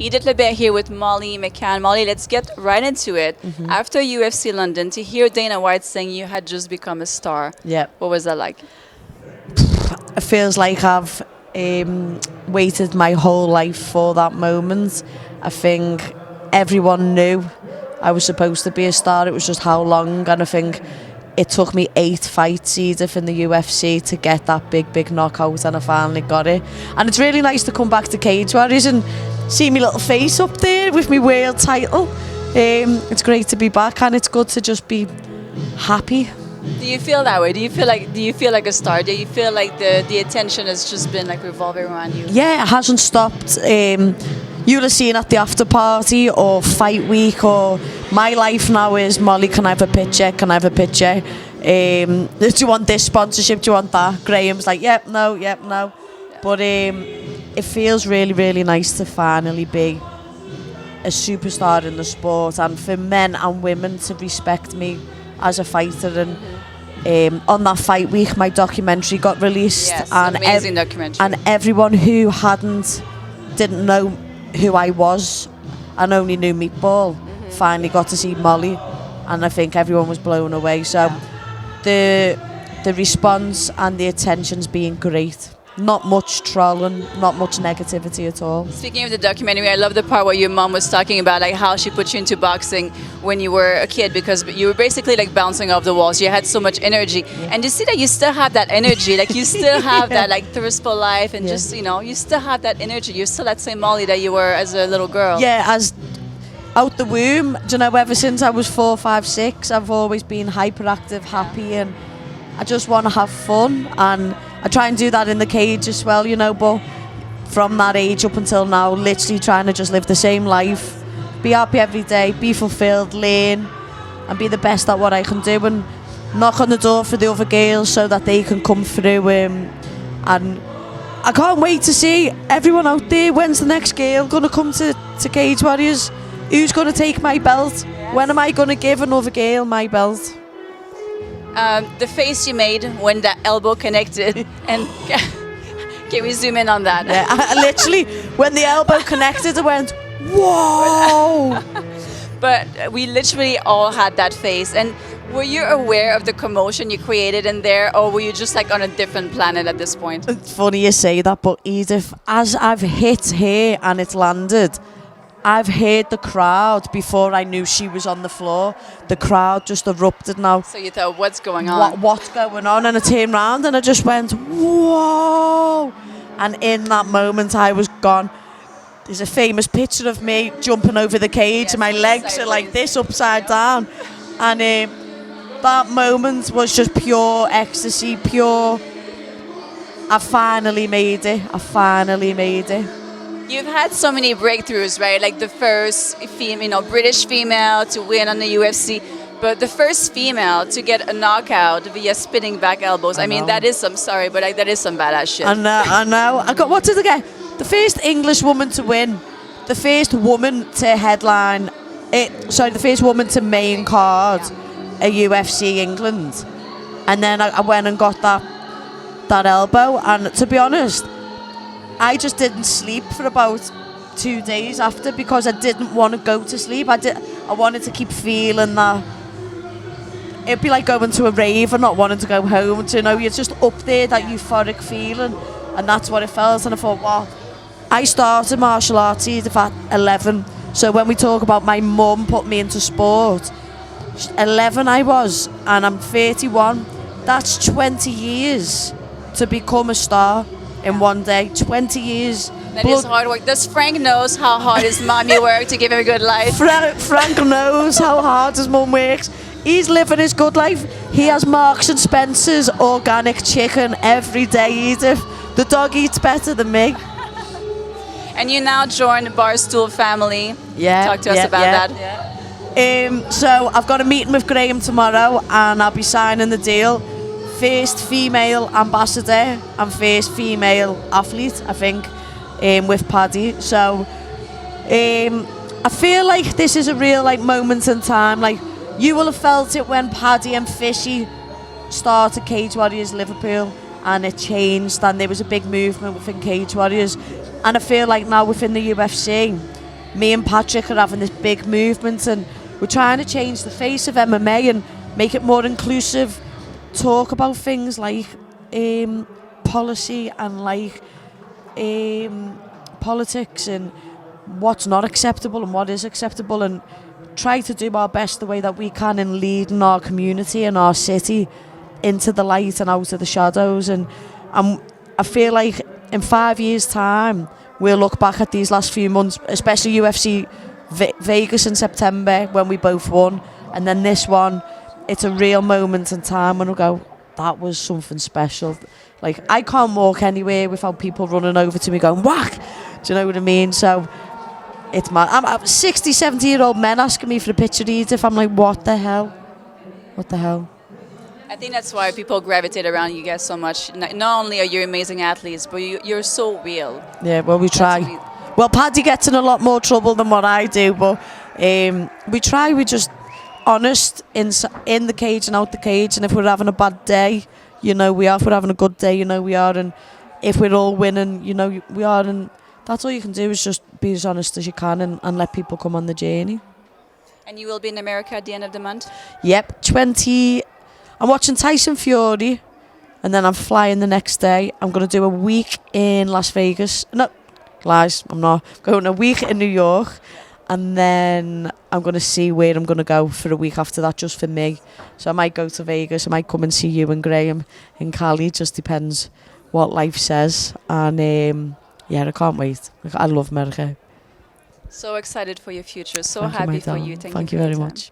Edith Labelle here with Molly McCann. Molly, let's get right into it. After UFC London, to hear Dana White saying you had just become a star, Yeah, what was that like? it feels like I've waited my whole life for that moment. I think everyone knew I was supposed to be a star. It was just how long, and I think it took me 8 fights, Edith, in the UFC to get that big knockout, and I finally got it. And it's really nice to come back to Cage Warriors and see my little face up there with my world title. It's great to be back, and it's good to just be happy. Do you feel that way? Do you feel like a star? Do you feel like the attention has just been like revolving around you? Yeah, it hasn't stopped. You'll have seen at the after party or fight week, or my life now is, Molly, can I have a picture? Can I have a picture? Do you want this sponsorship? Do you want that? Graham's like, yep, no. Yeah. But it feels really nice to finally be a superstar in the sport, and for men and women to respect me as a fighter. And on that fight week, my documentary got released. Yes, and amazing documentary. And everyone who didn't know who I was and only knew Meatball finally got to see Molly, and I think everyone was blown away. So the response and the attention's been great. Not much trolling, not much negativity at all. Speaking of the documentary, I love the part where your mom was talking about like how she put you into boxing when you were a kid, because you were basically like bouncing off the walls. You had so much energy, and you see that you still have that energy. Like you still have that like thirst for life, and just you still have that energy. You're still that same Molly that you were as a little girl. Yeah, as out the womb. Do you know? Ever since I was 4, 5, 6, I've always been hyperactive, happy, and I just want to have fun, and I try and do that in the cage as well, but from that age up until now, literally trying to just live the same life, be happy every day, be fulfilled, learn, and be the best at what I can do, and knock on the door for the other girls so that they can come through. And I can't wait to see everyone out there. When's the next girl going to come to Cage Warriors? Who's going to take my belt? Yes. When am I going to give another girl my belt? The face you made when that elbow connected, and can we zoom in on that? Yeah, I literally, when the elbow connected, I went, whoa! But we literally all had that face. And were you aware of the commotion you created in there, or were you just like on a different planet at this point? It's funny you say that, but Edith, as I've hit here and it's landed, I've heard the crowd before I knew she was on the floor. The crowd just erupted now. So you thought, what's going on? What's going on? And I turned around and I just went, whoa! And in that moment, I was gone. There's a famous picture of me jumping over the cage, and my legs are like this, upside down. And that moment was just pure ecstasy, pure. I finally made it. You've had so many breakthroughs, right? Like the first British female to win on the UFC, but the first female to get a knockout via spinning back elbows. I mean, that is some badass shit. I know. What did I get? The first English woman to win, the first woman to headline the first woman to main card a UFC England. And then I went and got that elbow, and to be honest, I just didn't sleep for about 2 days after, because I didn't want to go to sleep. I wanted to keep feeling that. It'd be like going to a rave and not wanting to go home. You're just up there, that euphoric feeling, and that's what it felt. And I thought, wow. I started martial arts at 11. So when we talk about my mum put me into sport, 11 I was, and I'm 31. That's 20 years to become a star. In one day, 20 years. That is hard work. Does Frank knows how hard his mommy worked to give him a good life? Frank knows how hard his mum works. He's living his good life. He has Marks and Spencer's organic chicken every day, Edith. The dog eats better than me. And you now join the Barstool family. Yeah. Talk to us about that. So I've got a meeting with Graham tomorrow, and I'll be signing the deal. First female ambassador and first female athlete, I think, with Paddy. So I feel like this is a real moment in time. Like, you will have felt it when Paddy and Fishy started Cage Warriors Liverpool, and it changed, and there was a big movement within Cage Warriors. And I feel like now within the UFC, me and Patrick are having this big movement, and we're trying to change the face of MMA and make it more inclusive. Talk about things like policy and like politics and what's not acceptable and what is acceptable, and try to do our best the way that we can in leading our community and our city into the light and out of the shadows. And I feel like in 5 years' time we'll look back at these last few months, especially UFC Vegas in September when we both won, and then this one, it's a real moment in time when we'll go, that was something special. Like, I can't walk anywhere without people running over to me going, whack! Do you know what I mean? So it's mad. I'm 60, 70-year-old men asking me for a picture of Edith. I'm like, what the hell? What the hell? I think that's why people gravitate around you guys so much. Not only are you amazing athletes, but you're so real. Yeah, well, we try. Well, Paddy gets in a lot more trouble than what I do, but we try. We're just honest in the cage and out the cage. And if we're having a bad day, you know we are. If we're having a good day, you know we are. And if we're all winning, you know we are. And that's all you can do, is just be as honest as you can and let people come on the journey. And you will be in America at the end of the month? Yep, 20... I'm watching Tyson Fury, and then I'm flying the next day. I'm going to do a week in Las Vegas. No, lies, I'm not. I'm going a week in New York, and then I'm going to see where I'm going to go for a week after that, just for me. So I might go to Vegas, I might come and see you and Graham in Cali. It just depends what life says. And yeah, I can't wait. I love America. So excited for your future. So Thank you, happy my for you. darling. Thank Thank you you for very your time. much.